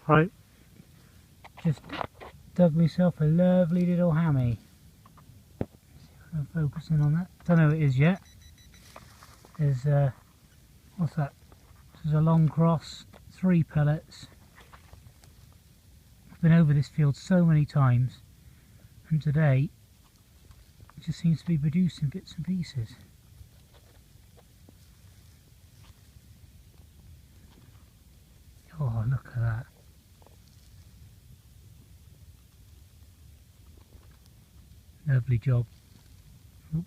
Right, just dug myself a lovely little hammy. See if I can focus in on that. Don't know what it is yet. There's what's that? This is a long cross, 3 pellets. I've been over this field so many times, and today it just seems to be producing bits and pieces. Oh, look at that. Lovely job. Oop.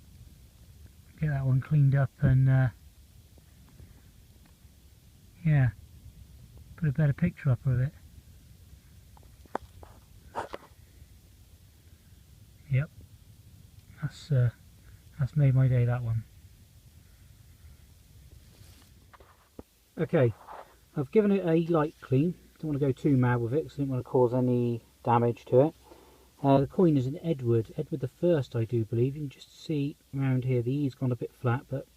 Get that one cleaned up and yeah, put a better picture up of it. Yep, that's made my day, that one. Okay, I've given it a light clean. Don't want to go too mad with it because I don't want to cause any damage to it. The coin is an Edward the First, I do believe. You can just see around here the E's gone a bit flat, but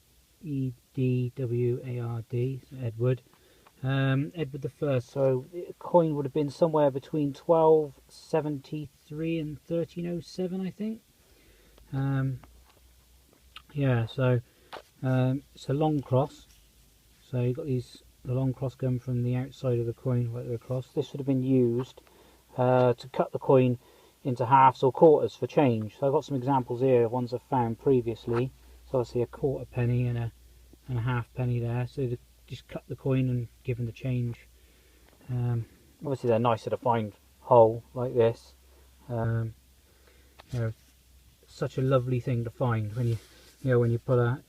E-D-W-A-R-D, so Edward. Edward the First. So the coin would have been somewhere between 1273 and 1307, I think. Yeah, so it's a long cross. So you've got the long cross going from the outside of the coin right across. This would have been used to cut the coin into halves or quarters for change. So I've got some examples here of ones I've found previously. So I see a quarter penny and a half penny there. So they just cut the coin and give them the change. Obviously they're nicer to find whole like this. You know, such a lovely thing to find when you pull a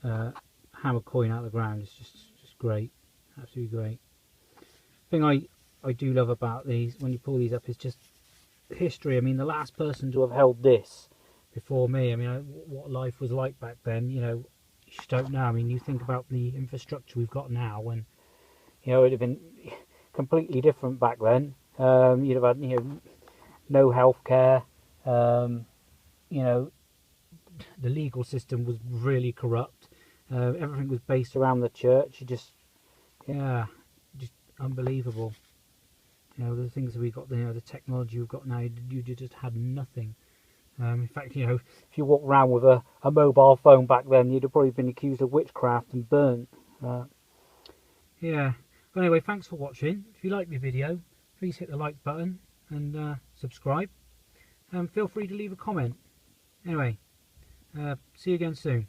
hammer coin out of the ground. It's just great, absolutely great. The thing I do love about these when you pull these up is just history. I mean, the last person to have held this before me, I mean, what life was like back then, you know, you just don't know. I mean, you think about the infrastructure we've got now, when, you know, it would have been completely different back then. You'd have had, you know, no healthcare. You know, the legal system was really corrupt. Everything was based around the church. Just unbelievable. You know, the things that we've got, you know, the technology we've got now, you just had nothing. In fact, you know, if you walk around with a mobile phone back then, you'd have probably been accused of witchcraft and burnt. Yeah. But anyway, thanks for watching. If you like the video, please hit the like button and subscribe. Feel free to leave a comment. Anyway, see you again soon.